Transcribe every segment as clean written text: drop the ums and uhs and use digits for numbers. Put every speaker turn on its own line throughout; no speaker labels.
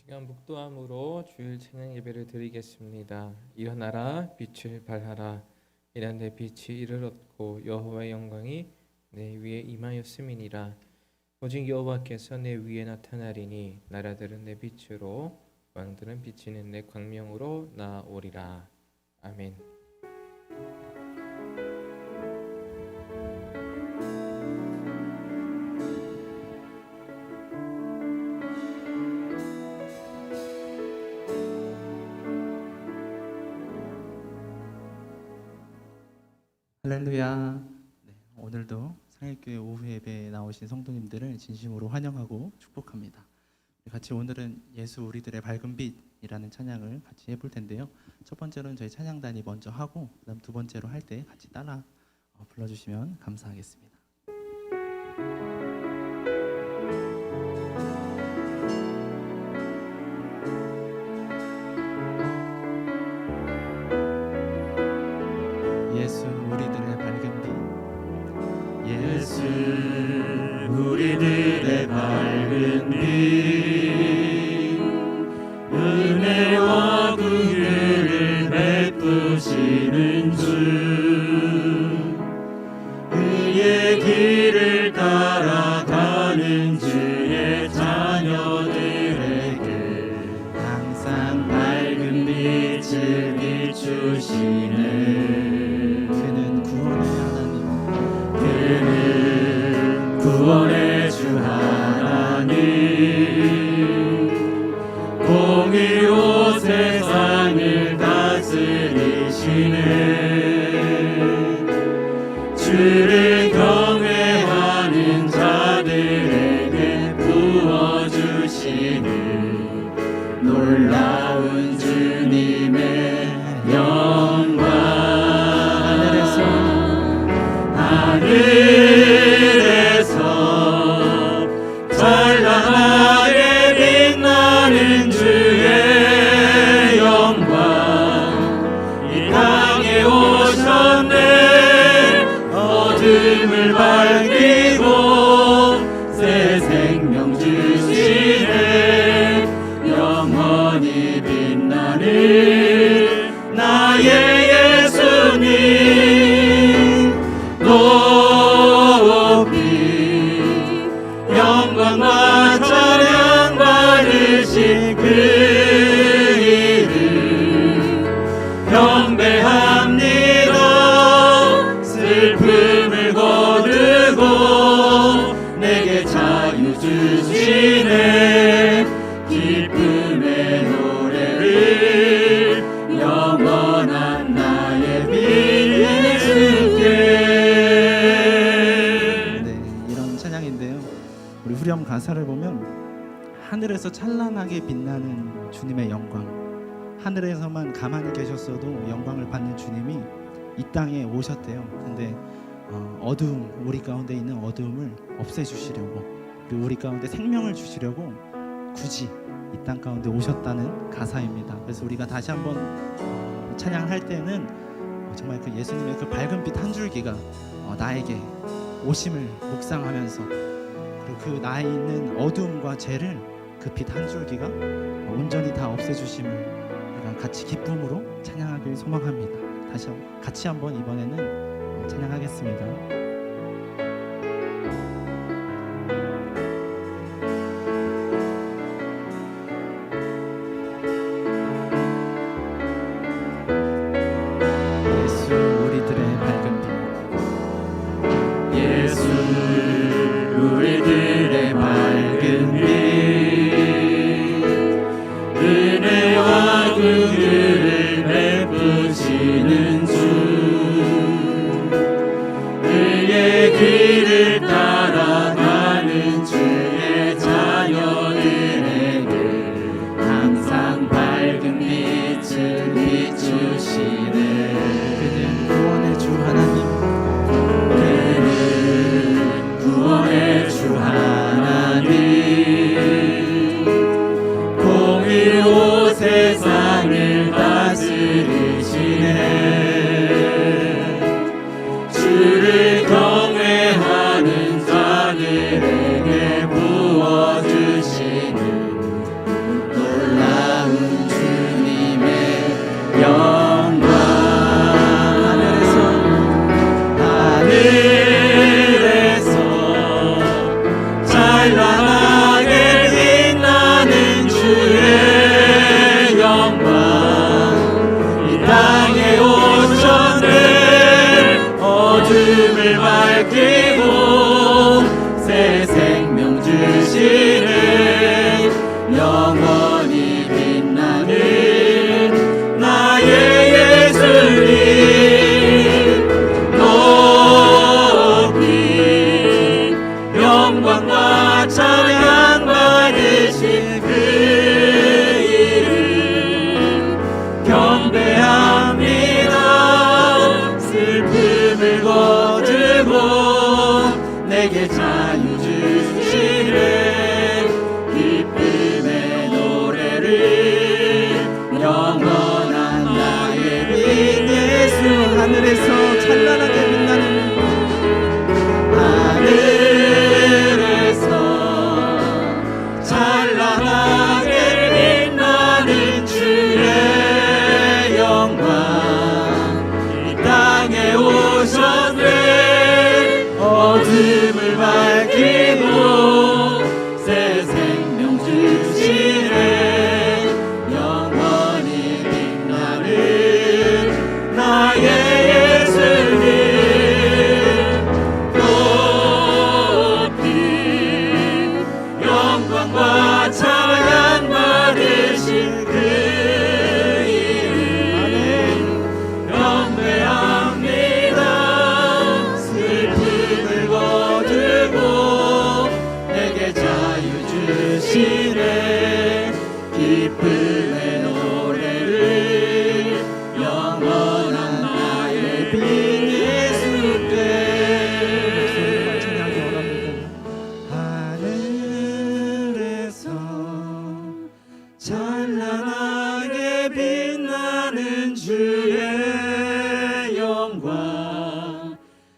시간 묵도함으로 주일 찬양 예배를 드리겠습니다. 일어나라 빛을 발하라 이란 내 빛이 이를 얻고 여호와의 영광이 내 위에 임하였음이니라. 오직 여호와께서 내 위에 나타나리니 나라들은 내 빛으로 왕들은 비치는 내 광명으로 나아오리라. 아멘.
할렐루야. 오늘도 상일교회 오후 예배에 나오신 성도님들을 진심으로 환영하고 축복합니다. 같이 오늘은 예수 우리들의 밝은 빛이라는 찬양을 같이 해볼 텐데요. 첫 번째로는 저희 찬양단이 먼저 하고 그다음 두 번째로 할 때 같이 따라 불러주시면 감사하겠습니다. 예수 우리들의 밝은 빛,
예수 우리들의 밝은 빛, 은혜와 긍휼을 베푸시는 주, 그의 길을 따라가는 주의 자녀들에게 항상 밝은 빛을 비추시는 구원의 주 하나님, 공의로 세상을 다스리시네. 주를 경외하는 자들에게 부어주시는 놀라운 주님의 영광. 하늘에서 찬란하게 빛나는 주의 영광, 이 땅에 오셨네. 어둠을 밝히고 새 생명 주시네. 영원히 빛나는 나의 예수님 높이 영광과 찬양 받으신 그 이름 경배합니다. 슬픔을 거두고 내게 자유 주시네. 기쁨의 노래를 영원한 나의 빛에.
이런 찬양인데요. 우리 후렴 가사를 보면 하늘에서 찬란하게 빛나는 주님의 영광, 하늘에서만 가만히 계셨어도 영광을 받는 주님이 이 땅에 오셨대요. 근데 어두움, 우리 가운데 있는 어두움을 없애주시려고, 그리고 우리 가운데 생명을 주시려고 굳이 이 땅 가운데 오셨다는 가사입니다. 그래서 우리가 다시 한번 찬양할 때는 정말 그 예수님의 그 밝은 빛 한 줄기가 나에게 오심을 묵상하면서, 그리고 그 나에 있는 어두움과 죄를 그 빛 한 줄기가 온전히 다 없애주심을 우리가 같이 기쁨으로 찬양하길 소망합니다. 다시 같이 한번 이번에는 찬양하겠습니다. 예수 우리들의 밝은 빛,
예수 우리들의 밝은 빛, 은혜와 긍휼을 베푸시는 주, 그의 길을 따라가는 주의 자녀들에게 항상 밝은 빛을 비추시네.
그는 구원의 주 하나님,
구원의 주 하나님, 공의로 세상을 다스리시네. 주를 경외하는 자들에게 부어주시는 어둠을 밝히고 새 생명 주시는 영원히 빛나는 나의 예수님 높이 영광과 찬양 받으신 그 이름 경배합니다. 슬픔을 거두고 내게 자유 주시네 기쁨의 노래를 영원한 나의 빛 예수
하늘에서 찬란하게 빛나는
하늘에서 찬란하게 빛나는 주의 영광 이 땅에 오셨네 어둠을 밝히고 새 생명 주시네 영원히 빛나는 나의 예수님 높이 영광과 찬양 받으신 그 이름 경배합니다. 슬픔을 거두고 내게 자유 주시네 기쁨의 노래를 영원한 나의 빛 예수께
찬양이 원합니다.
하늘에서 찬란하게 빛나는 주의 영광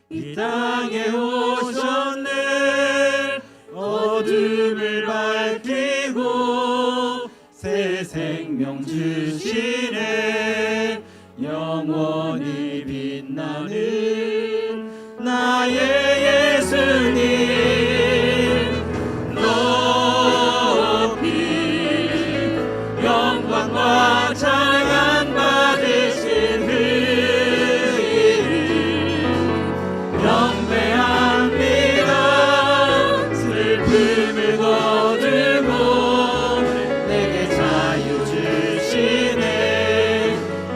이 땅에 오셨네 어둠을 밝히고 새 생명 주시네 영원히 빛나는 나의 예수님 높이 영광과 찬양 받으신 그 이름 경배합니다. 슬픔을 거두고 내게 자유 주시네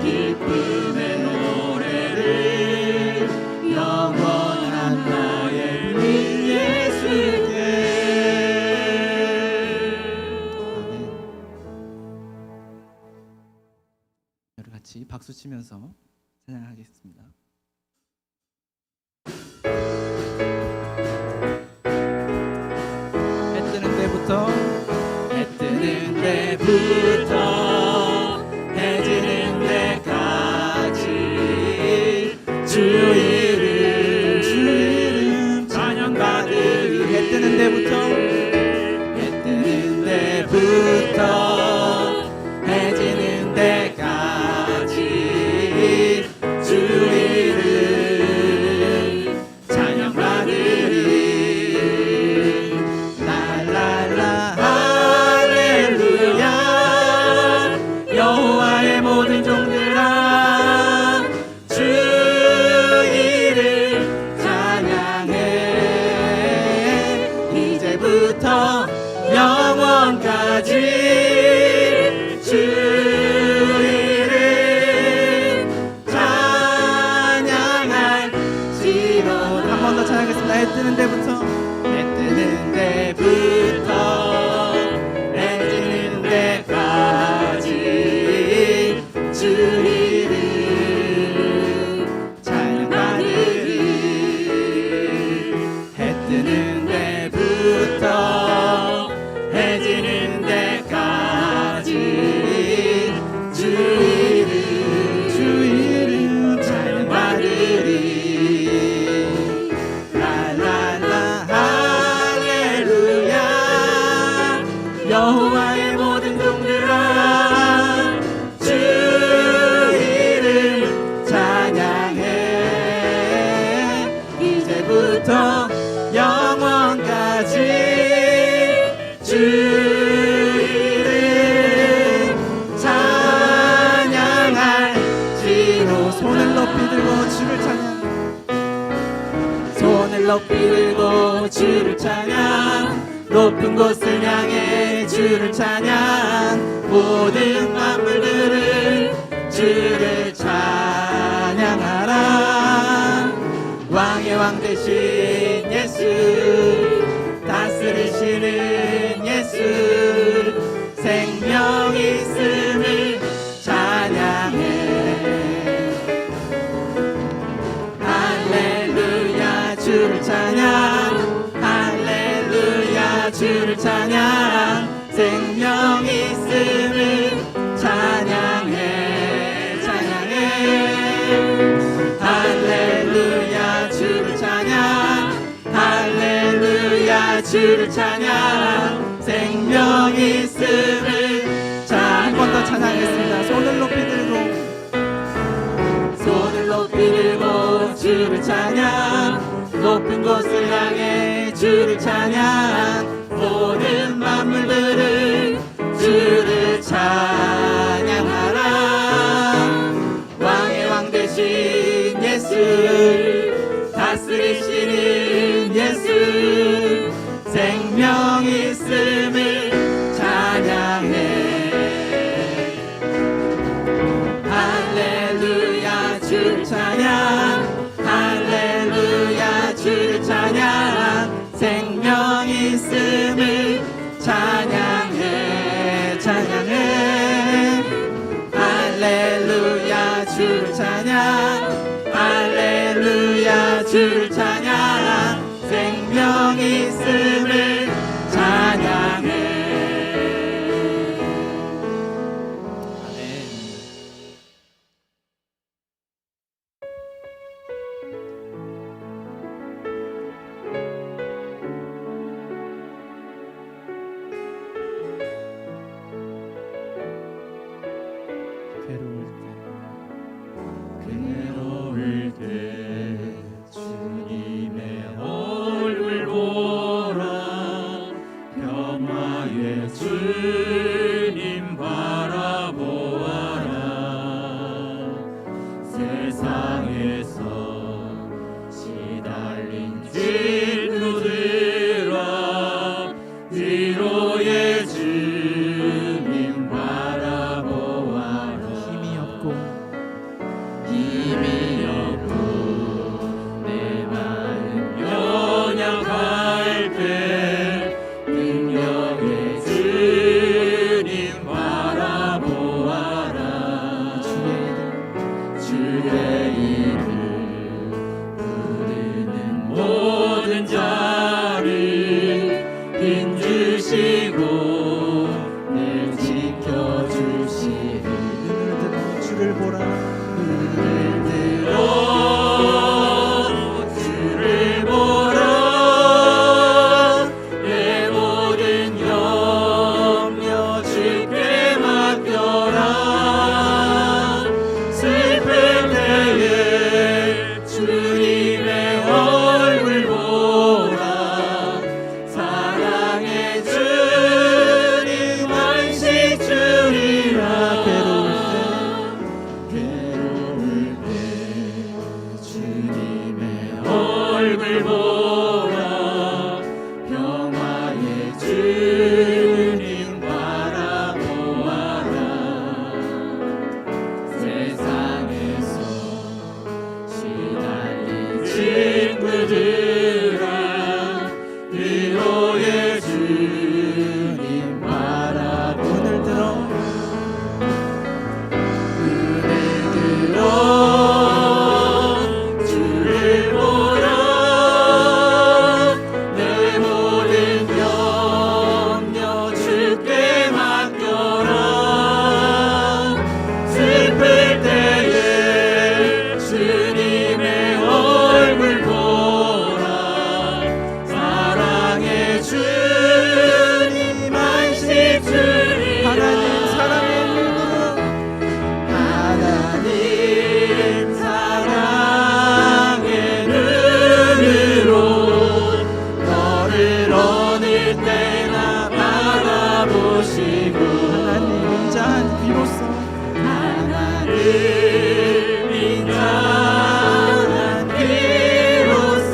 기쁨의 노래를 영원한 나의 빛 예수께
아멘. 우리 같이 박수 치면서 찬양하겠습니다. 해 뜨는 데부터
해 뜨는 데부터 해 지는 데까지 주 이름 찬양 받으리
해 뜨는 데부터
해 뜨는 데부터 해 지는 데까지 주 이름 찬양 받으리 랄랄라 할렐루야 여호와의 모든 종들아 주 이름 찬양해 이제부터 영원까지 주 이름 찬양할지로다
한 번 더 찬양하겠습니다. 해 뜨는 데부터
해 뜨는 데부터 해 지는 데까지 주 이름 찬양 받으리 해 뜨는 데부터 해 지는 데까지 주 이름 찬양 받으리 랄랄라 할렐루야 여호와의 모든 종들아 주 이름 찬양해 이제부터 영원까지 주 이름 찬양할지로
손을 높이 들고 주를 찬양.
높이 들고 주를 찬양 높은 곳을 향해 주를 찬양 모든 만물들을 주를 찬양하라 왕의 왕 되신 예수 다스리시는 예수 생명 있음을 찬양해 할렐루야 주를 찬양 할렐루야 주를 찬양 생명 있음을 찬양해 찬양해 할렐루야 주를 찬양 할렐루야 주를 찬양 생명 있음을
한 번 더 찬양하겠습니다. 손을 높이 들고
주를 찬양 높은 곳을 향해 주를 찬양 모든 만물들을 주를 찬양하라 왕의 왕 되신 예수 다스리시는 예수 생명 있음을 찬양해 할렐루야 주를 찬양 할렐루야 주를 찬양 생명 있음을 찬양해 찬양해 할렐루야 주를 찬양 할렐루야 주를 찬양 생명 있음을 찬양해
괴로울 때
괴로울 때 주님의 얼굴 보라 평화의 주님 바라보아라 세상에서 시달린 친구들아 위로의 주님 바라보아라
힘이 없고
힘이 없고 내 마음 연약할 때 능력의 주님 바라보아라 주의 이름 부르는 모든 자를 힘주시고 늘 지켜주시는
눈을 들어 주를 보라
눈을 들어 주를 보라 내 모든 염려 주께 맡겨라 슬플 때에 주님의 얼굴 보라 사랑의 주님 안식 주리라 괴로울 때 주님의 얼굴 보라 평화의 주님 바라보아라 세상에서 시달린 친구들아 위로의 주님 바라보아라
눈을 들어
주를 보라 내 모든 염려 주께 맡겨라 슬플 때에 주님의 얼굴 보라 사랑의 주님 안식 주리
하나님 사랑의 눈으로
하나님 사랑의 눈으로 너를 어느 때나 바라보시고
하나님 인자한 비로소
하나님 인자한 비로소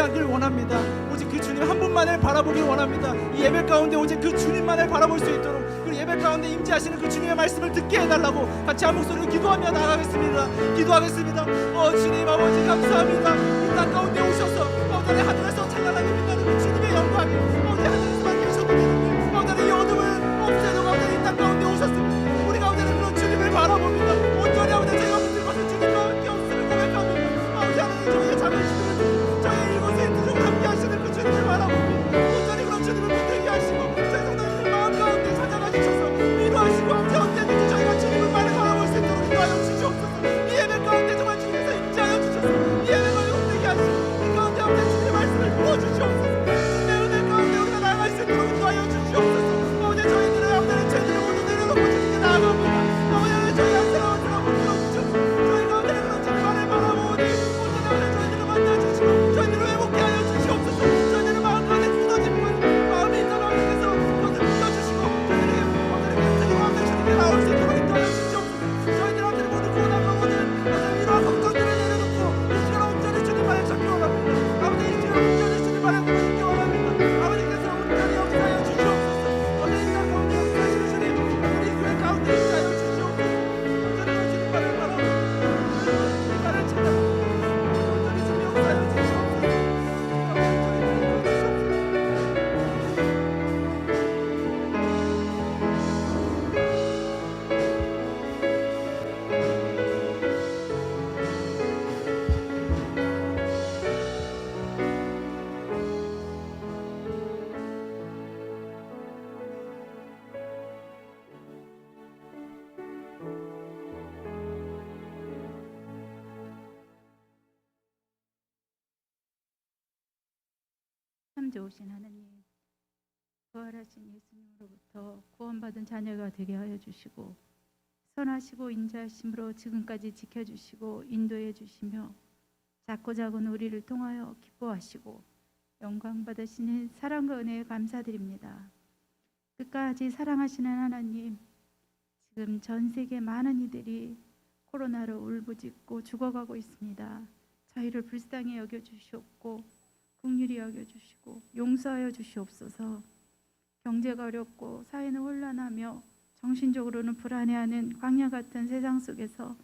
하길 원합니다. 오직 그 주님 한 분만을 바라보길 원합니다. 이 예배 가운데 오직 그 주님만을 바라볼 수 있도록, 그리고 예배 가운데 임재하시는 그 주님의 말씀을 듣게 해달라고 같이 한 목소리로 기도하며 나가겠습니다. 기도하겠습니다. 주님 아버지 감사합니다. 이 땅 가운데 오셔서 아버지 하늘에서 찬란하게 빛나는 그 주님의 영광이 아버지 하늘에서만 계셔도 되는데 아버지 이 어둠은 없애도 아버지 이 땅 가운데 오셨습니다. 우리 가운데는 그런 주님을 바라봅니다. 온전히 아버지 저희가 붙들 것은 주님밖에 없음을 고백합니다. 아버지 하나님 저희의 자존심을 저희 이곳에 인도적으로 함께 하시는 그 주님을 바라봅니다. 온전히 그런 주님을 붙들게 하시고 저희 성도님들 마음 가운데 찾아가 주셔서 위로하시고 아버지 언제든지 저희가 주님을 많이 바라볼 수 있도록 인도하여 주시옵소서. 이 예배 가운데 정말 주님께서 임재하여 주셔서 이 예배가 용되게 하시고 이 가운데 아버지 주님의 말씀을 부어주시옵소서. 주님의 은혜 가운데 우리가 나아갈 수 있도록 인도하여 주시옵소서. 아버지 저희들은 아버지 죄들을 모두 내려놓고 주님께 나아갑니다. 아버지 저희 한 사람 한 사람 붙들어주시옵소서. 저희 가운데 그런 주님만을 바라보니 온전히 아버지 저희들을 만나주시고 저희들을 회복케 하여 주시옵소서. 저희들의 마음 가운데 굳어진 마음이 있다면 하나님께서 그것을 풀어주시고 저희들에게 튼튼히 마음에 주님께 나올 수 있도록 인도하여 주시옵소서. 저희들한테 모든 고난과 모든 위로와 걱정들을 내려놓고 이 시간 온전히 주님만을 찾기 원합니다. 아버지 이 시간 온전히 주님만을 부르기 원합니다. 아버지께서 온전히 역사하여 주시옵소서. 아버지 이 땅 가운데 역사하시는 주님 우리 교회 가운데 역사하여 주시옵소서. 온전히 주님만을 바라보고 주님만을 찾아보고 온전히 주님 역사하여 주시옵소서. 아버지 저희를 주시옵소서.
참 좋으신 하나님, 부활하신 예수님으로부터 구원받은 자녀가 되게 하여 주시고 선하시고 인자하심으로 지금까지 지켜주시고 인도해 주시며 작고 작은 우리를 통하여 기뻐하시고 영광 받으시는 사랑과 은혜에 감사드립니다. 끝까지 사랑하시는 하나님, 지금 전 세계 많은 이들이 코로나로 울부짖고 죽어가고 있습니다. 저희를 불쌍히 여겨주시옵고 긍휼히 여겨주시고 용서하여 주시옵소서. 경제가 어렵고 사회는 혼란하며 정신적으로는 불안해하는 광야 같은 세상 속에서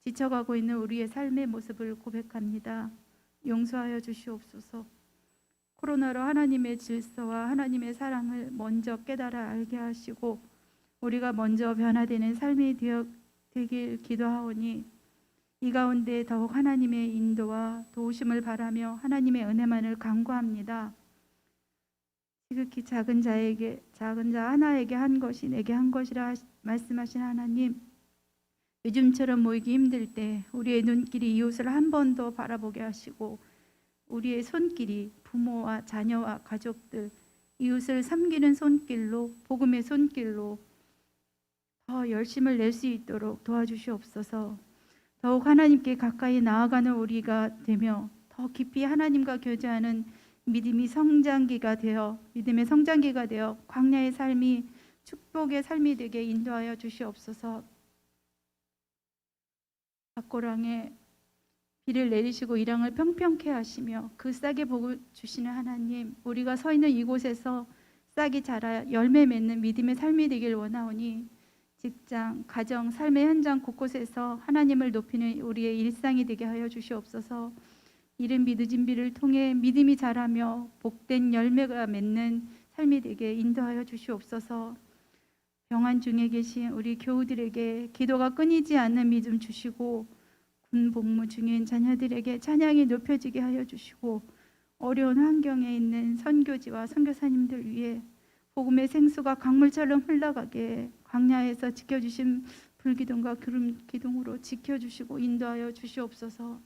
지쳐가고 있는 우리의 삶의 모습을 고백합니다. 용서하여 주시옵소서. 코로나로 하나님의 질서와 하나님의 사랑을 먼저 깨달아 알게 하시고 우리가 먼저 변화되는 삶이 되길 기도하오니 이 가운데 더욱 하나님의 인도와 도우심을 바라며 하나님의 은혜만을 간구합니다. 지극히 작은 자 하나에게 한 것이 내게 한 것이라 말씀하신 하나님, 요즘처럼 모이기 힘들 때 우리의 눈길이 이웃을 한 번 더 바라보게 하시고 우리의 손길이 부모와 자녀와 가족들, 이웃을 섬기는 손길로, 복음의 손길로 더 열심을 낼 수 있도록 도와주시옵소서. 더욱 하나님께 가까이 나아가는 우리가 되며 더 깊이 하나님과 교제하는 믿음의 성장기가 되어 광야의 삶이 축복의 삶이 되게 인도하여 주시옵소서. 밭고랑에 비를 내리시고 이랑을 평평케 하시며 그 싹에 복을 주시는 하나님, 우리가 서 있는 이곳에서 싹이 자라 열매 맺는 믿음의 삶이 되길 원하오니 직장, 가정, 삶의 현장 곳곳에서 하나님을 높이는 우리의 일상이 되게 하여 주시옵소서. 이른 비 늦은 비를 통해 믿음이 자라며 복된 열매가 맺는 삶이 되게 인도하여 주시옵소서. 병환 중에 계신 우리 교우들에게 기도가 끊이지 않는 믿음 주시고 군 복무 중인 자녀들에게 찬양이 높여지게 하여 주시고 어려운 환경에 있는 선교지와 선교사님들 위해 복음의 생수가 강물처럼 흘러가게 광야에서 지켜주신 불기둥과 구름 기둥으로 지켜주시고 인도하여 주시옵소서.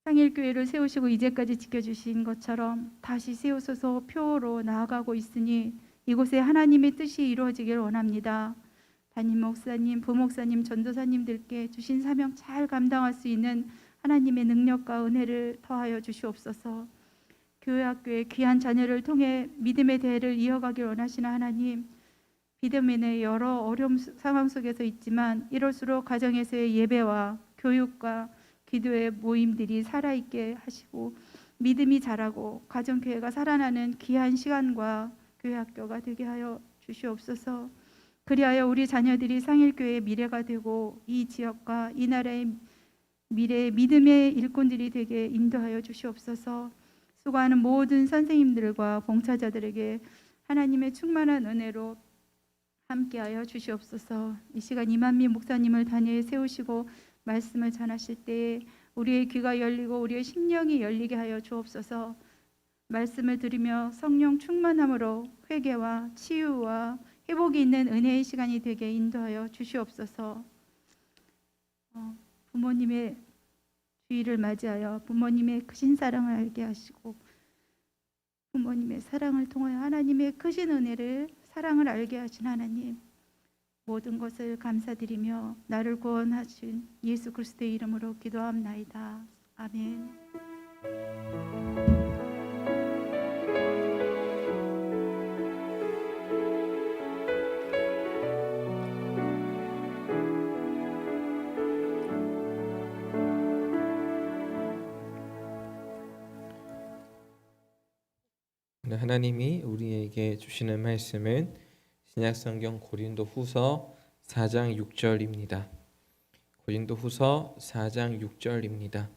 상일교회를 세우시고 이제까지 지켜주신 것처럼 다시 세우소서 표로 나아가고 있으니 이곳에 하나님의 뜻이 이루어지길 원합니다. 담임 목사님, 부목사님, 전도사님들께 주신 사명 잘 감당할 수 있는 하나님의 능력과 은혜를 더하여 주시옵소서. 교회 학교의 귀한 자녀를 통해 믿음의 대회를 이어가길 원하시는 하나님, 비대면의 여러 어려운 상황 속에서 있지만 이럴수록 가정에서의 예배와 교육과 기도의 모임들이 살아있게 하시고 믿음이 자라고 가정교회가 살아나는 귀한 시간과 교회 학교가 되게 하여 주시옵소서. 그리하여 우리 자녀들이 상일교회의 미래가 되고 이 지역과 이 나라의 미래의 믿음의 일꾼들이 되게 인도하여 주시옵소서. 수고하는 모든 선생님들과 봉사자들에게 하나님의 충만한 은혜로 함께하여 주시옵소서. 이 시간 이만미 목사님을 단위에 세우시고 말씀을 전하실 때에 우리의 귀가 열리고 우리의 심령이 열리게 하여 주옵소서. 말씀을 들으며 성령 충만함으로 회개와 치유와 회복이 있는 은혜의 시간이 되게 인도하여 주시옵소서. 부모님의 주일을 맞이하여 부모님의 크신 사랑을 알게 하시고 부모님의 사랑을 통하여 하나님의 크신 은혜를 사랑을 알게 하신 하나님, 모든 것을 감사드리며 나를 구원하신 예수 그리스도의 이름으로 기도합나이다. 아멘.
오늘 하나님이 우리에게 주시는 말씀은 신약성경 고린도후서 4장 6절입니다. 고린도후서 4장 6절입니다.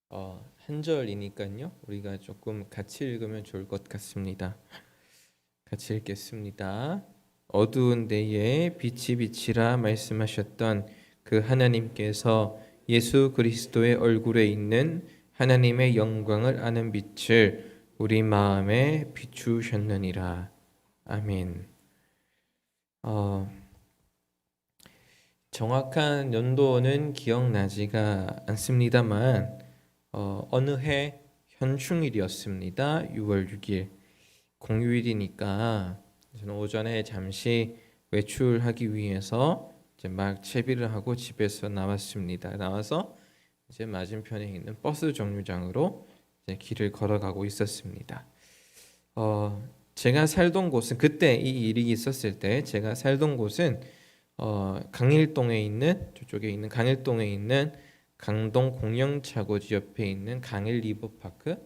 한 절이니까요. 우리가 조금 같이 읽으면 좋을 것 같습니다. 같이 읽겠습니다. 어두운 데에 빛이 비치라 말씀하셨던 그 하나님께서 예수 그리스도의 얼굴에 있는 하나님의 영광을 아는 빛을 우리 마음에 비추셨느니라. 아멘. 정확한 연도는 기억나지가 않습니다만 어느 해 현충일이었습니다. 6월 6일 공휴일이니까 저는 오전에 잠시 외출하기 위해서 이제 막 채비를 하고 집에서 나왔습니다. 나와서 이제 맞은편에 있는 버스 정류장으로 이제 길을 걸어가고 있었습니다. 제가 살던 곳은 그때 이 일이 있었을 때 제가 살던 곳은 강일동에 있는 저쪽에 있는 강일동에 있는 강동 공영차고지 옆에 있는 강일 리버파크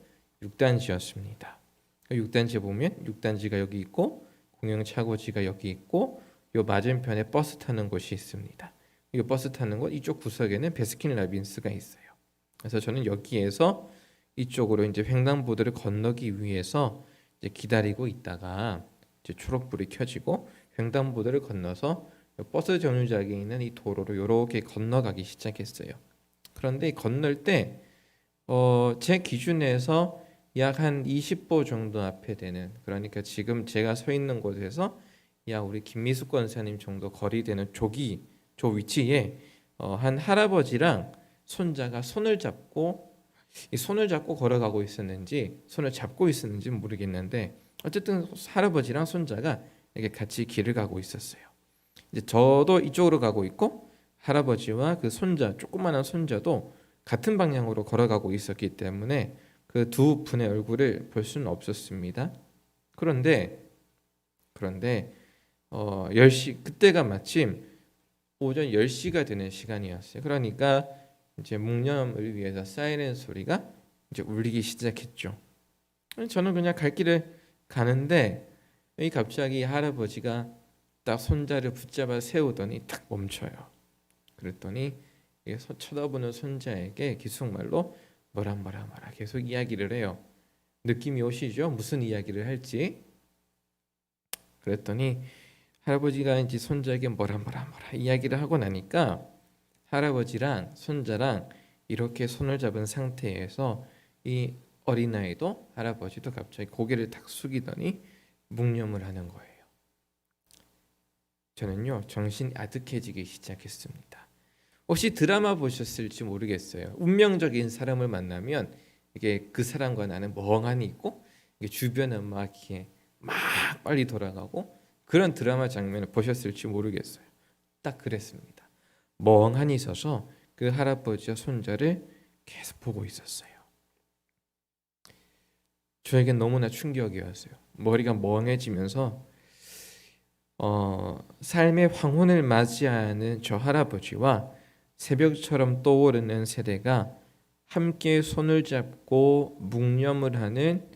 6단지였습니다. 6단지 보면 6단지가 여기 있고 공영차고지가 여기 있고 요 맞은편에 버스 타는 곳이 있습니다. 이 버스 타는 곳 이쪽 구석에는 베스킨라빈스가 있어요. 그래서 저는 여기에서 이쪽으로 이제 횡단보도를 건너기 위해서 이제 기다리고 있다가 이제 초록불이 켜지고 횡단보도를 건너서 버스 정류장에 있는 이 도로로 이렇게 건너가기 시작했어요. 그런데 건널 때 제 기준에서 약 한 20보 정도 앞에 되는, 그러니까 지금 제가 서 있는 곳에서 약 우리 김미숙 권사님 정도 거리 되는 저 위치에 한 할아버지랑 손자가 손을 잡고 걸어가고 있었는지 손을 잡고 있었는지 모르겠는데 어쨌든 할아버지랑 손자가 이렇게 같이 길을 가고 있었어요. 이제 저도 이쪽으로 가고 있고 할아버지와 그 손자, 조그마한 손자도 같은 방향으로 걸어가고 있었기 때문에 그 두 분의 얼굴을 볼 수는 없었습니다. 그런데 10시 그때가 마침 오전 10시가 되는 시간이었어요. 그러니까 이제 묵념을 위해서 사이렌 소리가 이제 울리기 시작했죠. 저는 그냥 갈 길을 가는데 갑자기 할아버지가 딱 손자를 붙잡아 세우더니 탁 멈춰요. 그랬더니 쳐다보는 손자에게 기숙말로 뭐라 계속 이야기를 해요. 느낌이 오시죠? 무슨 이야기를 할지. 그랬더니 할아버지가 이제 손자에게 뭐라 이야기를 하고 나니까 할아버지랑 손자랑 이렇게 손을 잡은 상태에서 이 어린아이도 할아버지도 갑자기 고개를 탁 숙이더니 묵념을 하는 거예요. 저는요 정신이 아득해지기 시작했습니다. 혹시 드라마 보셨을지 모르겠어요. 운명적인 사람을 만나면 이게 그 사람과 나는 멍하니 있고 이게 주변은 막 이렇게 막 빨리 돌아가고 그런 드라마 장면을 보셨을지 모르겠어요. 딱 그랬습니다. 멍하니 서서 그 할아버지와 손자를 계속 보고 있었어요. 저에겐 너무나 충격이었어요. 머리가 멍해지면서 삶의 황혼을 맞이하는 저 할아버지와 새벽처럼 떠오르는 세대가 함께 손을 잡고 묵념을 하는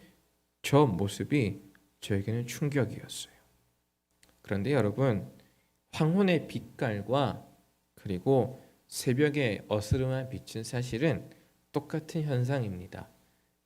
저 모습이 저에게는 충격이었어요. 그런데 여러분, 황혼의 빛깔과 그리고 새벽의 어스름한 빛은 사실은 똑같은 현상입니다.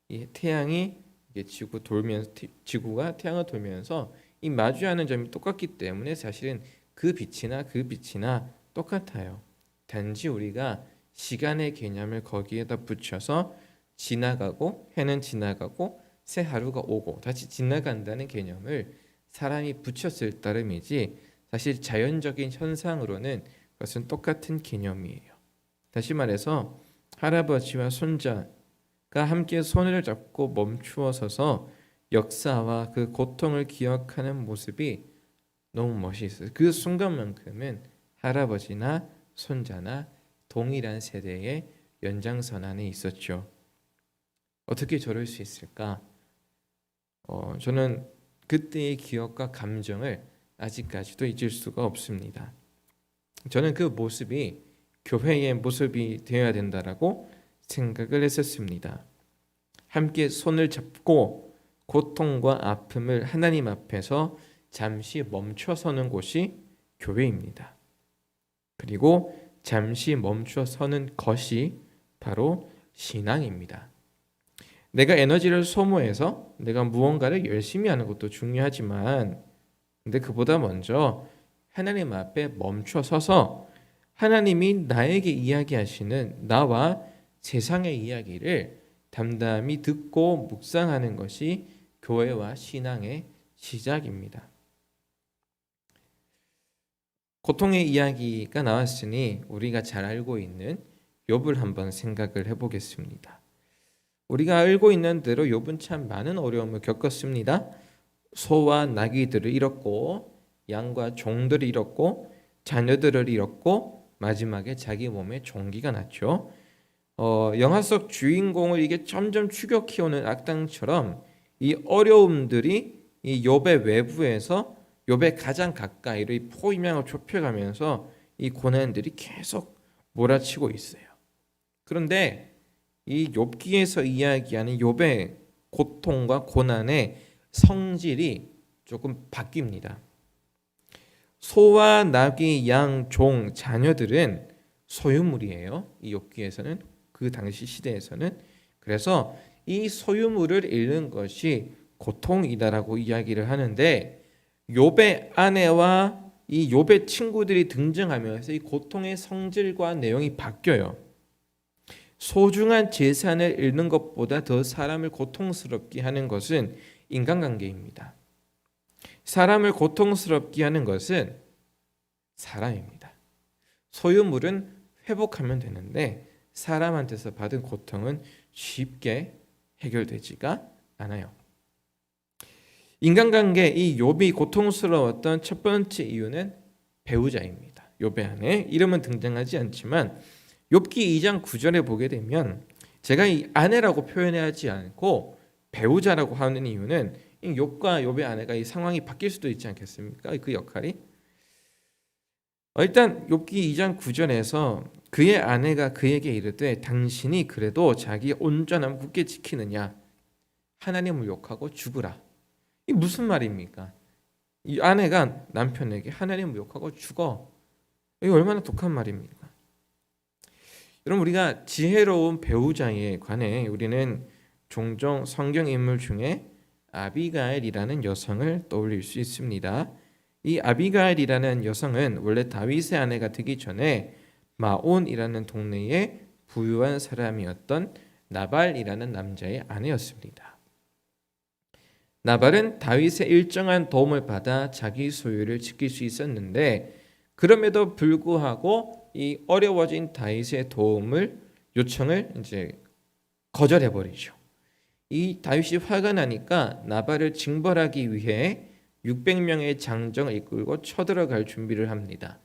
이 태양이 이게 지구가 태양을 돌면서 이 마주하는 점이 똑같기 때문에 사실은 그 빛이나 똑같아요. 단지 우리가 시간의 개념을 거기에다 붙여서 지나가고 해는 지나가고 새 하루가 오고 다시 지나간다는 개념을 사람이 붙였을 따름이지 사실 자연적인 현상으로는 그것은 똑같은 개념이에요. 다시 말해서 할아버지와 손자가 함께 손을 잡고 멈추어 서서 역사와 그 고통을 기억하는 모습이 너무 멋있어요. 그 순간만큼은 할아버지나 손자나 동일한 세대의 연장선 안에 있었죠. 어떻게 저럴 수 있을까? 저는 그때의 기억과 감정을 아직까지도 잊을 수가 없습니다. 저는 그 모습이 교회의 모습이 되어야 된다라고 생각을 했었습니다. 함께 손을 잡고 고통과 아픔을 하나님 앞에서 잠시 멈춰서는 곳이 교회입니다. 그리고 잠시 멈춰서는 것이 바로 신앙입니다. 내가 에너지를 소모해서 내가 무언가를 열심히 하는 것도 중요하지만 근데 그보다 먼저 하나님 앞에 멈춰 서서 하나님이 나에게 이야기하시는 나와 세상의 이야기를 담담히 듣고 묵상하는 것이 교회와 신앙의 시작입니다. 고통의 이야기가 나왔으니 우리가 잘 알고 있는 욥을 한번 생각을 해보겠습니다. 우리가 알고 있는 대로 욥은 참 많은 어려움을 겪었습니다. 소와 나귀들을 잃었고 양과 종들을 잃었고 자녀들을 잃었고 마지막에 자기 몸에 종기가 났죠. 영화 속 주인공을 이게 점점 추격해오는 악당처럼 이 어려움들이 이 욥의 외부에서 욥의 가장 가까이로 이 포위망을 좁혀가면서 이 고난들이 계속 몰아치고 있어요. 그런데 이 욥기에서 이야기하는 욥의 고통과 고난의 성질이 조금 바뀝니다. 소와 나귀, 양, 종, 자녀들은 소유물이에요. 이 욥기에서는 그 당시 시대에서는 그래서 이 소유물을 잃는 것이 고통이다라고 이야기를 하는데 욥의 아내와 이 욥의 친구들이 등장하면서 이 고통의 성질과 내용이 바뀌어요. 소중한 재산을 잃는 것보다 더 사람을 고통스럽게 하는 것은 인간관계입니다. 사람을 고통스럽게 하는 것은 사람입니다. 소유물은 회복하면 되는데 사람한테서 받은 고통은 쉽게 해결되지가 않아요. 인간관계 이 욥이 고통스러웠던 첫 번째 이유는 배우자입니다. 욥의 아내 이름은 등장하지 않지만 욥기 2장 9절에 보게 되면 제가 이 아내라고 표현하지 않고 배우자라고 하는 이유는 이 욥과 욥의 아내가 이 상황이 바뀔 수도 있지 않겠습니까? 그 역할이 일단 욥기 2장 9절에서 그의 아내가 그에게 이르되 당신이 그래도 자기 온전함 굳게 지키느냐 하나님을 욕하고 죽으라. 이 무슨 말입니까? 이 아내가 남편에게 하나님을 욕하고 죽어. 이거 얼마나 독한 말입니까? 여러분 우리가 지혜로운 배우자에 관해 우리는 종종 성경 인물 중에 아비가일이라는 여성을 떠올릴 수 있습니다. 이 아비가일이라는 여성은 원래 다윗의 아내가 되기 전에 마온이라는 동네의 부유한 사람이었던 나발이라는 남자의 아내였습니다. 나발은 다윗의 일정한 도움을 받아 자기 소유를 지킬 수 있었는데 그럼에도 불구하고 이 어려워진 다윗의 요청을 이제 거절해 버리죠. 이 다윗이 화가 나니까 나발을 징벌하기 위해 600명의 장정을 이끌고 쳐들어갈 준비를 합니다.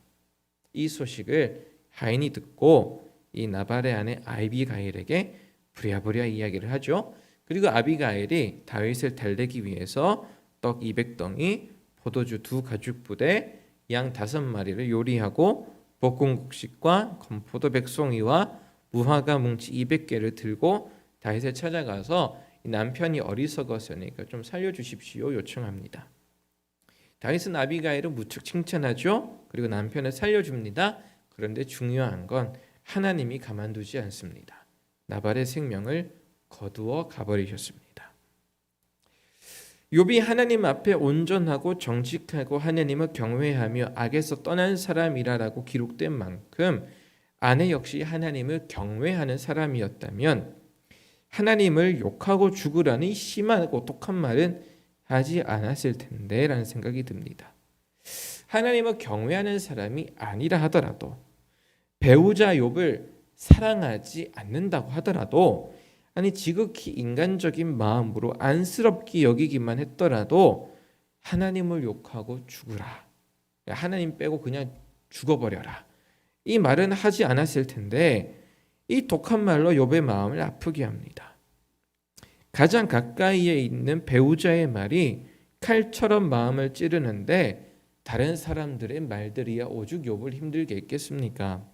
이 소식을 하인이 듣고 이 나발의 아내 아비가일에게 부랴부랴 이야기를 하죠. 그리고 아비가일이 다윗을 달래기 위해서 떡 200덩이, 포도주 2가죽부대, 양 5마리를 요리하고 볶음국식과 건포도 백송이와 무화과 뭉치 200개를 들고 다윗을 찾아가서 이 남편이 어리석었으니까 좀 살려주십시오 요청합니다. 다윗은 아비가일을 무척 칭찬하죠. 그리고 남편을 살려줍니다. 그런데 중요한 건 하나님이 가만두지 않습니다. 나발의 생명을 거두어 가버리셨습니다. 욥이 하나님 앞에 온전하고 정직하고 하나님을 경외하며 악에서 떠난 사람이라고 기록된 만큼 아내 역시 하나님을 경외하는 사람이었다면 하나님을 욕하고 죽으라는 심하고 독한 말은 하지 않았을 텐데 라는 생각이 듭니다. 하나님을 경외하는 사람이 아니라 하더라도 배우자 욥을 사랑하지 않는다고 하더라도 아니 지극히 인간적인 마음으로 안쓰럽게 여기기만 했더라도 하나님을 욕하고 죽으라. 하나님 빼고 그냥 죽어버려라. 이 말은 하지 않았을 텐데 이 독한 말로 욥의 마음을 아프게 합니다. 가장 가까이에 있는 배우자의 말이 칼처럼 마음을 찌르는데 다른 사람들의 말들이야 오죽 욥을 힘들게 했겠습니까?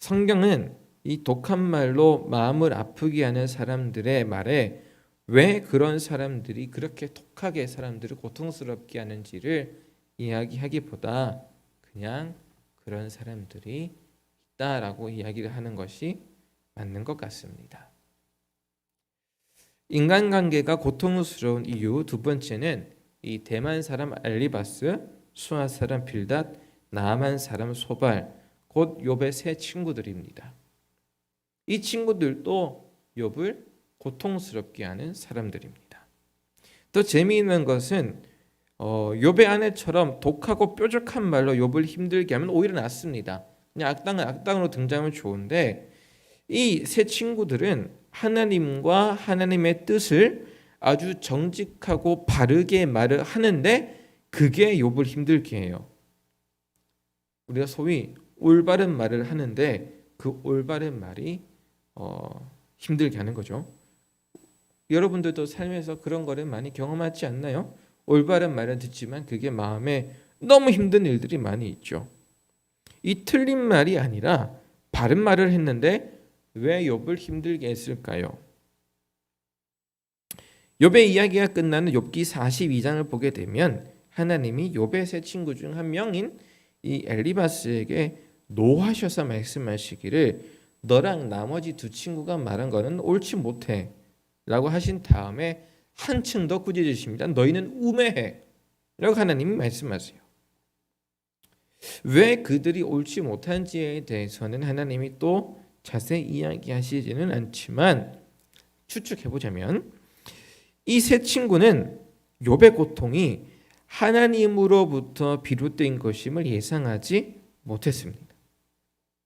성경은 이 독한 말로 마음을 아프게 하는 사람들의 말에 왜 그런 사람들이 그렇게 독하게 사람들을 고통스럽게 하는지를 이야기하기보다 그냥 그런 사람들이 있다라고 이야기를 하는 것이 맞는 것 같습니다. 인간관계가 고통스러운 이유 두 번째는 이 대만 사람 엘리바스, 수아 사람 빌닷, 나아만 사람 소발, 곧 욥의 세 친구들입니다. 이 친구들도 욥을 고통스럽게 하는 사람들입니다. 또 재미있는 것은 욥의 아내처럼 독하고 뾰족한 말로 욥을 힘들게 하면 오히려 낫습니다. 그냥 악당은 악당으로 등장하면 좋은데 이 세 친구들은 하나님과 하나님의 뜻을 아주 정직하고 바르게 말을 하는데 그게 욥을 힘들게 해요. 우리가 소위 올바른 말을 하는데 그 올바른 말이 힘들게 하는 거죠. 여러분들도 삶에서 그런 거를 많이 경험하지 않나요? 올바른 말은 듣지만 그게 마음에 너무 힘든 일들이 많이 있죠. 이 틀린 말이 아니라 바른 말을 했는데 왜 욥을 힘들게 했을까요? 욥의 이야기가 끝나는 욥기 42장을 보게 되면 하나님이 욥의 세 친구 중 한 명인 이 엘리바스에게 노하셔서 말씀하시기를 너랑 나머지 두 친구가 말한 거는 옳지 못해 라고 하신 다음에 한층 더 꾸짖으십니다. 너희는 우매해 라고 하나님이 말씀하세요. 왜 그들이 옳지 못한지에 대해서는 하나님이 또 자세히 이야기하시지는 않지만 추측해보자면 이 세 친구는 욥의 고통이 하나님으로부터 비롯된 것임을 예상하지 못했습니다.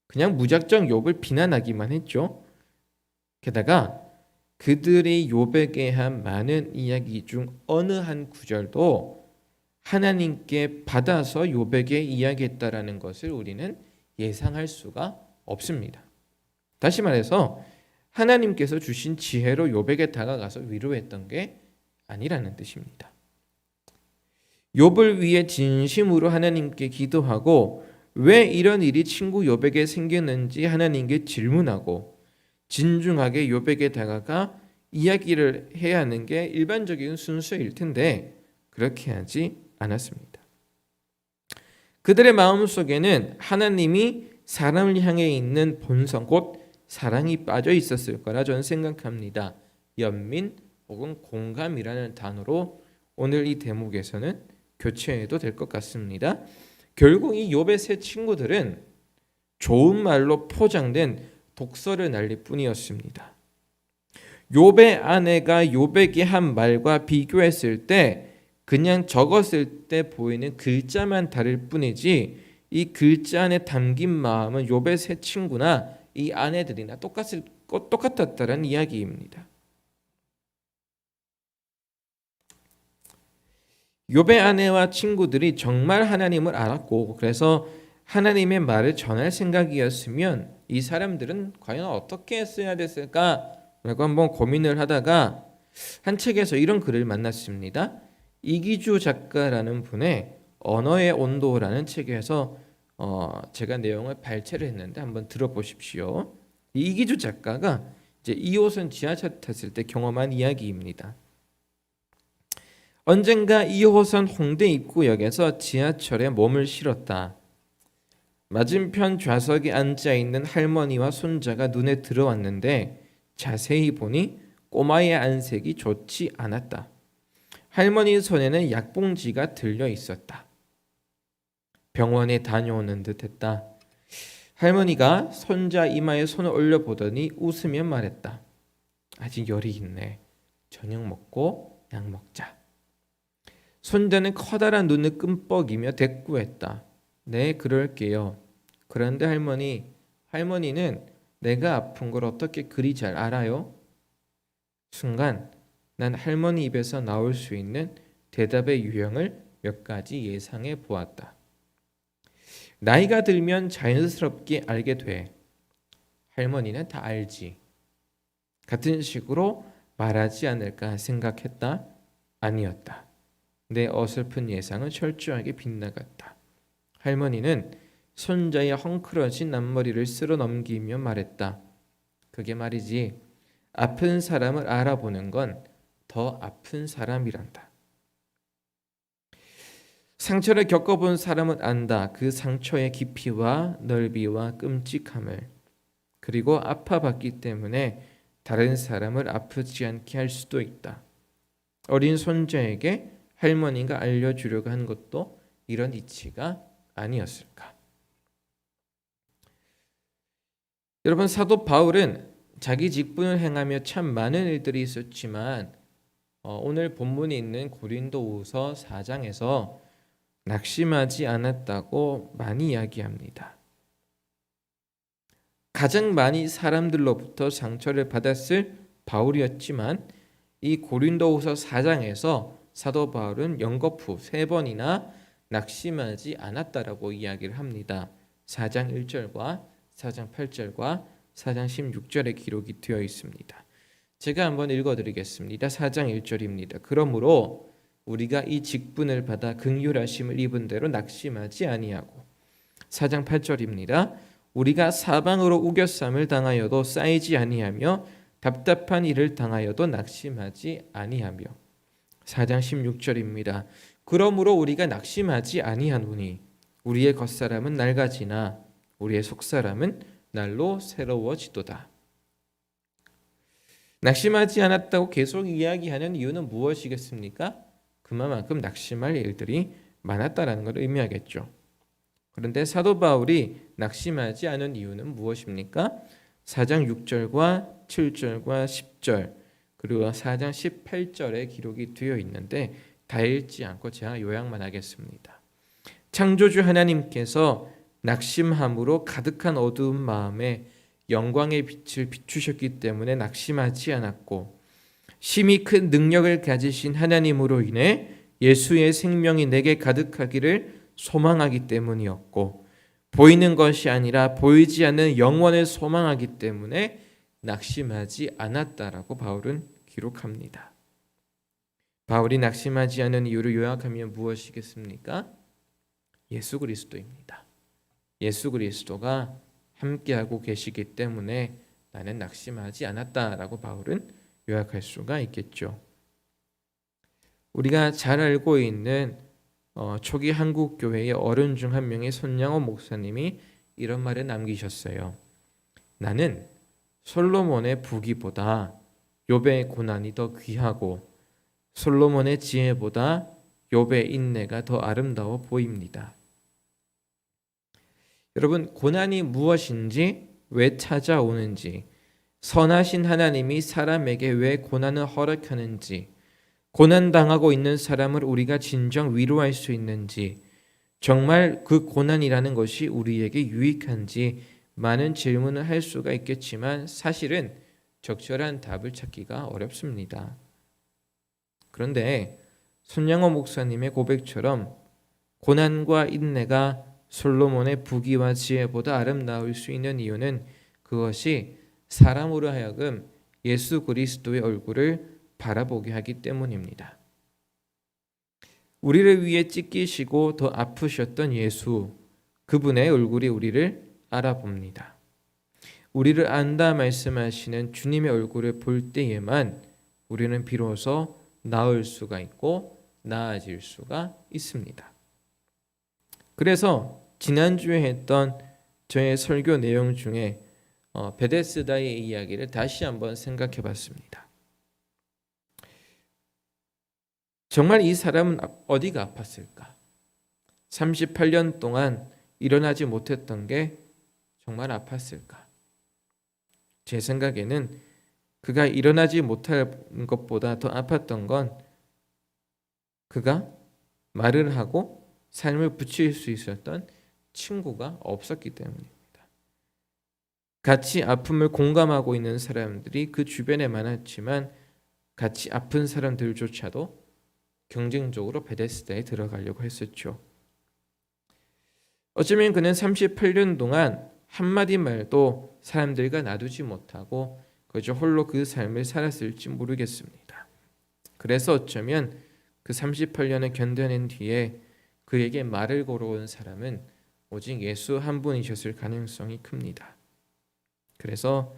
그냥 무작정 욥을 비난하기만 했죠. 게다가 그들이 욥에게 한 많은 이야기 중 어느 한 구절도 하나님께 받아서 욥에게 이야기했다라는 것을 우리는 예상할 수가 없습니다. 다시 말해서 하나님께서 주신 지혜로 욥에게 다가가서 위로했던 게 아니라는 뜻입니다. 욥을 위해 진심으로 하나님께 기도하고 왜 이런 일이 친구 욥에게 생겼는지 하나님께 질문하고 진중하게 욥에게 다가가 이야기를 해야 하는 게 일반적인 순서일 텐데 그렇게 하지 않았습니다. 그들의 마음속에는 하나님이 사람을 향해 있는 본성 곧 사랑이 빠져 있었을 거라 저는 생각합니다. 연민 혹은 공감이라는 단어로 오늘 이 대목에서는 교체해도 될 것 같습니다. 결국 이 욥의 세 친구들은 좋은 말로 포장된 독설을 날릴 뿐이었습니다. 욥의 아내가 욥에게 한 말과 비교했을 때 그냥 적었을 때 보이는 글자만 다를 뿐이지 이 글자 안에 담긴 마음은 욥의 세 친구나 이 아내들이나 똑같았다는 이야기입니다. 욥의 아내와 친구들이 정말 하나님을 알았고 그래서 하나님의 말을 전할 생각이었으면 이 사람들은 과연 어떻게 했어야 됐을까라고 한번 고민을 하다가 한 책에서 이런 글을 만났습니다. 이기주 작가라는 분의 언어의 온도라는 책에서 제가 내용을 발췌를 했는데 한번 들어보십시오. 이기주 작가가 이제 2호선 지하철 탔을 때 경험한 이야기입니다. 언젠가 2호선 홍대 입구역에서 지하철에 몸을 실었다. 맞은편 좌석에 앉아있는 할머니와 손자가 눈에 들어왔는데 자세히 보니 꼬마의 안색이 좋지 않았다. 할머니 손에는 약봉지가 들려 있었다. 병원에 다녀오는 듯했다. 할머니가 손자 이마에 손을 올려보더니 웃으며 말했다. 아직 열이 있네. 저녁 먹고 약 먹자. 손자는 커다란 눈을 끔뻑이며 대꾸했다. 네, 그럴게요. 그런데 할머니는 내가 아픈 걸 어떻게 그리 잘 알아요? 순간 난 할머니 입에서 나올 수 있는 대답의 유형을 몇 가지 예상해 보았다. 나이가 들면 자연스럽게 알게 돼. 할머니는 다 알지. 같은 식으로 말하지 않을까 생각했다. 아니었다. 내 어설픈 예상은 철저하게 빗나갔다. 할머니는 손자의 헝클어진 앞머리를 쓸어 넘기며 말했다. 그게 말이지. 아픈 사람을 알아보는 건 더 아픈 사람이란다. 상처를 겪어본 사람은 안다. 그 상처의 깊이와 넓이와 끔찍함을. 그리고 아파봤기 때문에 다른 사람을 아프지 않게 할 수도 있다. 어린 손자에게 할머니가 알려주려고 한 것도 이런 이치가 아니었을까. 여러분, 사도 바울은 자기 직분을 행하며 참 많은 일들이 있었지만 오늘 본문에 있는 고린도후서 4장에서 낙심하지 않았다고 많이 이야기합니다. 가장 많이 사람들로부터 상처를 받았을 바울이었지만 이 고린도후서 4장에서 사도 바울은 연거푸 3번이나 낙심하지 않았다라고 이야기를 합니다. 4장 1절과 4장 8절과 4장 16절에 기록이 되어 있습니다. 제가 한번 읽어드리겠습니다. 4장 1절입니다. 그러므로 우리가 이 직분을 받아 긍휼하심을 입은 대로 낙심하지 아니하고 4장 8절입니다. 우리가 사방으로 우겨쌈을 당하여도 쌓이지 아니하며 답답한 일을 당하여도 낙심하지 아니하며 4장 16절입니다. 그러므로 우리가 낙심하지 아니하노니 우리의 겉사람은 낡아지나 우리의 속사람은 날로 새로워지도다. 낙심하지 않았다고 계속 이야기하는 이유는 무엇이겠습니까? 그만큼 낙심할 일들이 많았다라는 걸 의미하겠죠. 그런데 사도 바울이 낙심하지 않은 이유는 무엇입니까? 4장 6절과 7절과 10절 그리고 4장 18절에 기록이 되어 있는데 다 읽지 않고 제가 요약만 하겠습니다. 창조주 하나님께서 낙심함으로 가득한 어두운 마음에 영광의 빛을 비추셨기 때문에 낙심하지 않았고 심히 큰 능력을 가지신 하나님으로 인해 예수의 생명이 내게 가득하기를 소망하기 때문이었고 보이는 것이 아니라 보이지 않는 영원을 소망하기 때문에 낙심하지 않았다라고 바울은 기록합니다. 바울이 낙심하지 않은 이유를 요약하면 무엇이겠습니까? 예수 그리스도입니다. 예수 그리스도가 함께하고 계시기 때문에 나는 낙심하지 않았다라고 바울은 요약할 수가 있겠죠. 우리가 잘 알고 있는 초기 한국 교회의 어른 중 한 명의 손양호 목사님이 이런 말을 남기셨어요. 나는 솔로몬의 부귀보다 욥의 고난이 더 귀하고 솔로몬의 지혜보다 욥의 인내가 더 아름다워 보입니다. 여러분, 고난이 무엇인지, 왜 찾아오는지, 선하신 하나님이 사람에게 왜 고난을 허락하는지, 고난당하고 있는 사람을 우리가 진정 위로할 수 있는지, 정말 그 고난이라는 것이 우리에게 유익한지 많은 질문을 할 수가 있겠지만 사실은 적절한 답을 찾기가 어렵습니다. 그런데 손양호 목사님의 고백처럼 고난과 인내가 솔로몬의 부귀와 지혜보다 아름다울 수 있는 이유는 그것이 사람으로 하여금 예수 그리스도의 얼굴을 바라보게 하기 때문입니다. 우리를 위해 찢기시고 더 아프셨던 예수, 그분의 얼굴이 우리를 알아봅니다. 우리를 안다 말씀하시는 주님의 얼굴을 볼 때에만 우리는 비로소 나을 수가 있고 나아질 수가 있습니다. 그래서 지난주에 했던 저의 설교 내용 중에 베데스다의 이야기를 다시 한번 생각해 봤습니다. 정말 이 사람은 어디가 아팠을까? 38년 동안 일어나지 못했던 게 정말 아팠을까? 제 생각에는 그가 일어나지 못할 것보다 더 아팠던 건 그가 말을 하고 삶을 붙일 수 있었던 친구가 없었기 때문입니다. 같이 아픔을 공감하고 있는 사람들이 그 주변에 많았지만 같이 아픈 사람들조차도 경쟁적으로 베데스다에 들어가려고 했었죠. 어쩌면 그는 38년 동안 한마디 말도 사람들과 나누지 못하고 그저 홀로 그 삶을 살았을지 모르겠습니다. 그래서 어쩌면 그 38년을 견뎌낸 뒤에 그에게 말을 걸어온 사람은 오직 예수 한 분이셨을 가능성이 큽니다. 그래서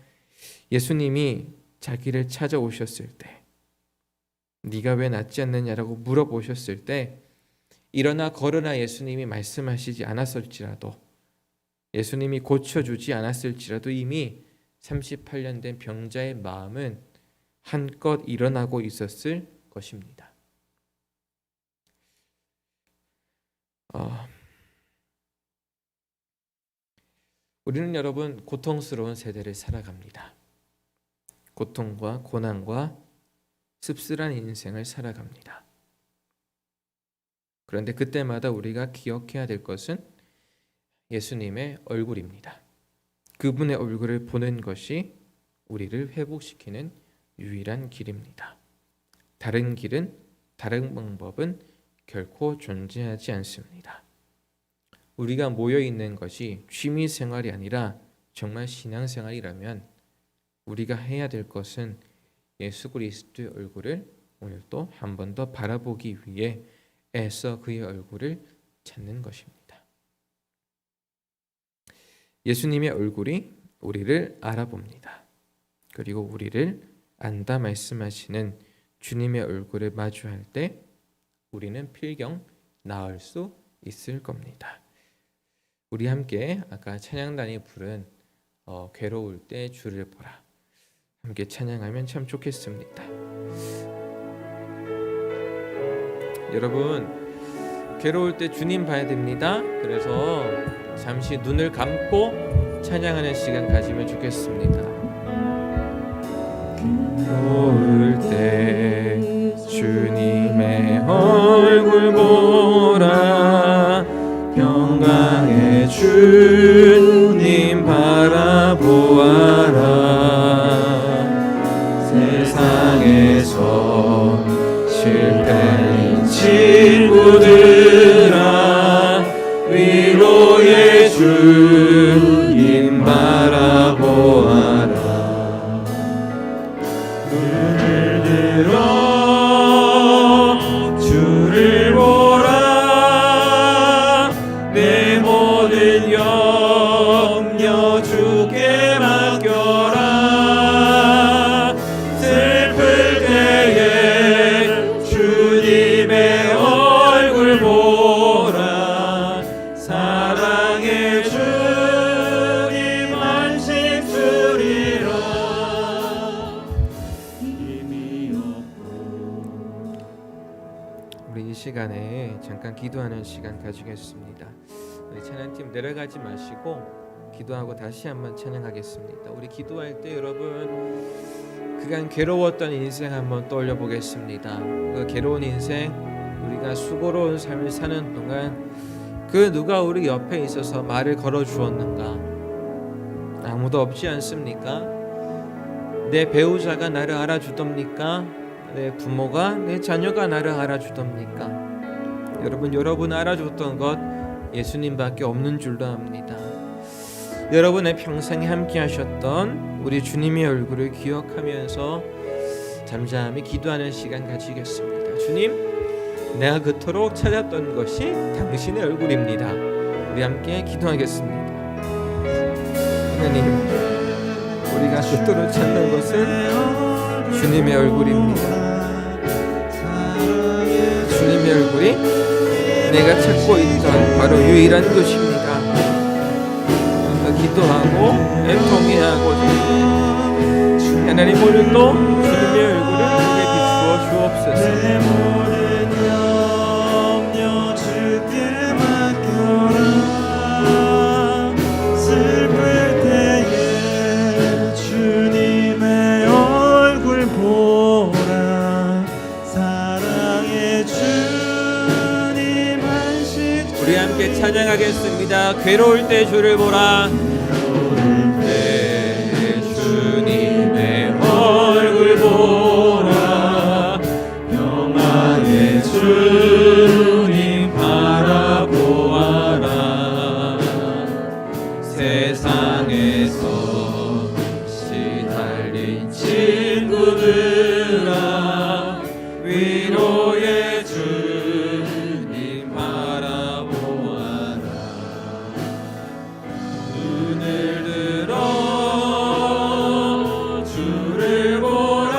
예수님이 자기를 찾아오셨을 때 네가 왜 낫지 않느냐라고 물어보셨을 때 일어나 걸으나 예수님이 말씀하시지 않았을지라도 예수님이 고쳐주지 않았을지라도 이미 38년 된 병자의 마음은 한껏 일어나고 있었을 것입니다. 우리는 여러분 고통스러운 세대를 살아갑니다. 고통과 고난과 씁쓸한 인생을 살아갑니다. 그런데 그때마다 우리가 기억해야 될 것은 예수님의 얼굴입니다. 그분의 얼굴을 보는 것이 우리를 회복시키는 유일한 길입니다. 다른 길은, 다른 방법은 결코 존재하지 않습니다. 우리가 모여 있는 것이 취미 생활이 아니라 정말 신앙 생활이라면 우리가 해야 될 것은 예수 그리스도의 얼굴을 오늘도 한 번 더 바라보기 위해 애써 그의 얼굴을 찾는 것입니다. 예수님의 얼굴이 우리를 알아봅니다. 그리고 우리를 안다 말씀하시는 주님의 얼굴을 마주할 때 우리는 필경 나을 수 있을 겁니다. 우리 함께 아까 찬양단이 부른 괴로울 때 주를 보라 함께 찬양하면 참 좋겠습니다. 여러분 괴로울 때 주님 봐야 됩니다. 그래서 잠시 눈을 감고 찬양하는 시간 가지면 좋겠습니다. 괴로울 때 주님의 얼굴 보라 평강의 주님 바라보아라 세상에서 실패인 친구들아 위로의 주님 바라보아라 눈을 들어 주를 보라 내 모든 염려 주께 맡겨라 슬플 때에 주님의 얼굴 보라 사랑의 주님 안식 주리라 힘이 없고 우리 이 시간에 잠깐 기도하는 시간 가지겠습니다. 우리 찬양팀 내려가지 마시고 기도하고 다시 한번 찬양하겠습니다. 우리 기도할 때 여러분 그간 괴로웠던 인생 한번 떠올려 보겠습니다. 그 괴로운 인생 우리가 수고로운 삶을 사는 동안 그 누가 우리 옆에 있어서 말을 걸어 주었는가? 아무도 없지 않습니까? 내 배우자가 나를 알아주답니까? 내 부모가 내 자녀가 나를 알아주답니까? 여러분 알아줬던 것 예수님밖에 없는 줄로 압니다. 여러분의 평생에 함께 하셨던 우리 주님의 얼굴을 기억하면서 잠잠히 기도하는 시간 가지겠습니다. 주님, 내가 그토록 찾았던 것이 당신의 얼굴입니다. 우리 함께 기도하겠습니다. 하나님, 우리가 그토록 찾는 것은 주님의 얼굴입니다. 주님의 얼굴이 내가 찾고 있던 바로 유일한 것입니다. 기도하고 애통해하고 하나님, 오늘도 주님의 얼굴을 우리에게 비추어 주옵소서. 우리 함께 찬양하겠습니다. 괴로울 때 주를 보라. 주님의 얼굴 보라. 평화의 주님 바라보아라. 세상에서 시달린 친구들아, 위로의 주님 바라보아라. 눈을 들어 주를 보라.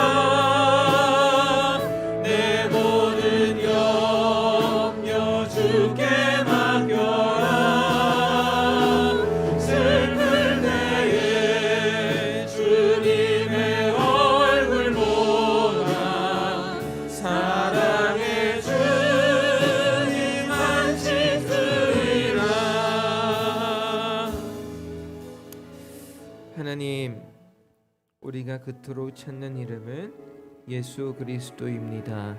내 모든 염려 주께 맡겨라. 슬플 때에 주님의 얼굴 보라. 사랑의 주님 안식 쓰리라. 하나님, 우리가 그토록 찾는 이름은 예수 그리스도입니다.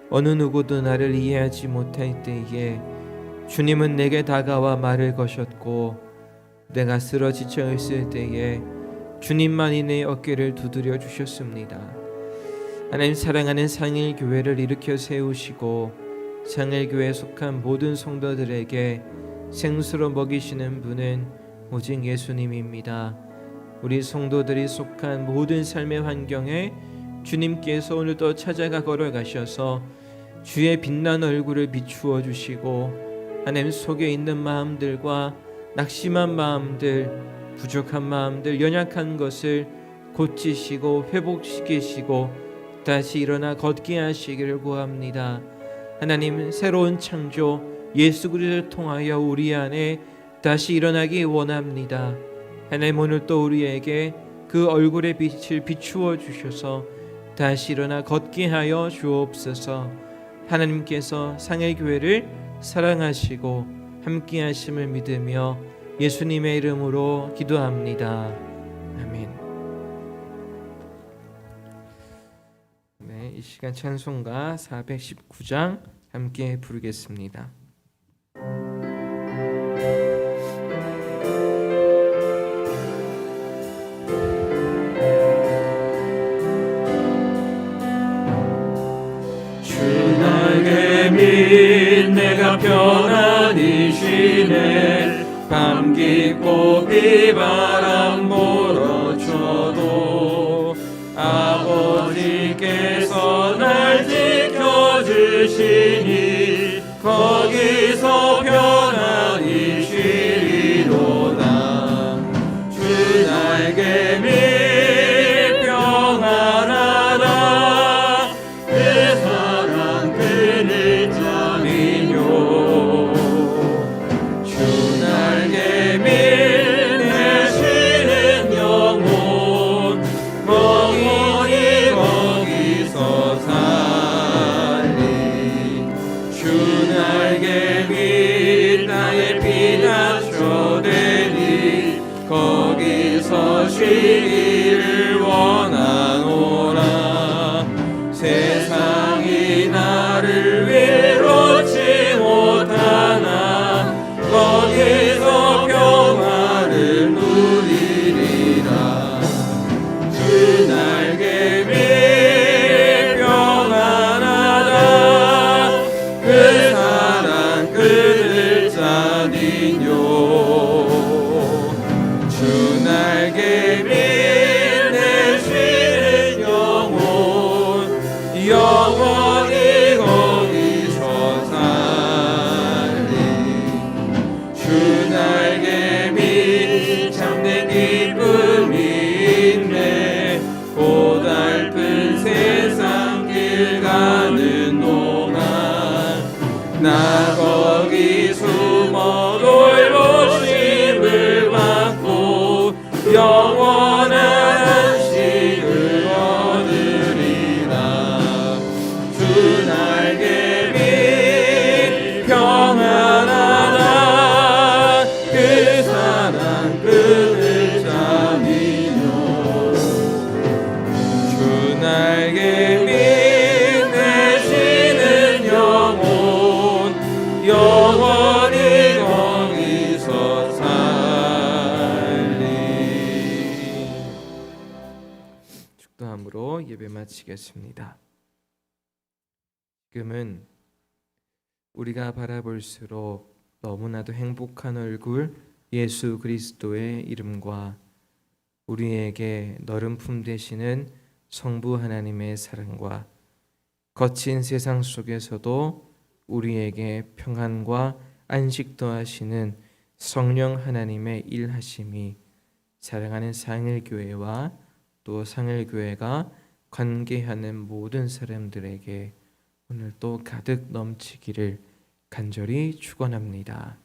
어느 누구도 나를 이해하지 못할 때에 주님은 내게 다가와 말을 거셨고, 내가 쓰러지 있을 때에 주님만이 내 어깨를 두드려 주셨습니다. 하나님, 사랑하는 상일교회를 일으켜 세우시고 상일교회에 속한 모든 성도들에게 생수로 먹이시는 분은 오직 예수님입니다. 우리 성도들이 속한 모든 삶의 환경에 주님께서 오늘도 찾아가 걸어가셔서 주의 빛난 얼굴을 비추어 주시고, 하나님 속에 있는 마음들과 낙심한 마음들, 부족한 마음들, 연약한 것을 고치시고 회복시키시고 다시 일어나 걷게 하시기를 구합니다. 하나님, 새로운 창조 예수 그리스도를 통하여 우리 안에 다시 일어나기 원합니다. 하나님, 오늘 또 우리에게 그 얼굴의 빛을 비추어 주셔서 다시 일어나 걷게 하여 주옵소서. 하나님께서 상해교회를 사랑하시고 함께 하심을 믿으며 예수님의 이름으로 기도합니다. 아멘. 네, 이 시간 찬송가 419장 함께 부르겠습니다.
내가 편안히 쉬네. 감기고 비바람 몰아쳐도 아버지께서 날 지켜주시니 거기서 편안히 쉬리로다. 주 날개 밑 평안하다. 내 사랑 그늘 잠이뇨. 주 날개 밑 내 쉬는 영혼 멍이
날개 밑 내쉬는 영혼 영원히 거기서 살리. 축도함으로 예배 마치겠습니다. 지금은 우리가 바라볼수록 너무나도 행복한 얼굴 예수 그리스도의 이름과 우리에게 너른 품 되시는 성부 하나님의 사랑과 거친 세상 속에서도 우리에게 평안과 안식 더하시는 성령 하나님의 일하심이 사랑하는 상일교회와 또 상일교회가 관계하는 모든 사람들에게 오늘 또 가득 넘치기를 간절히 축원합니다.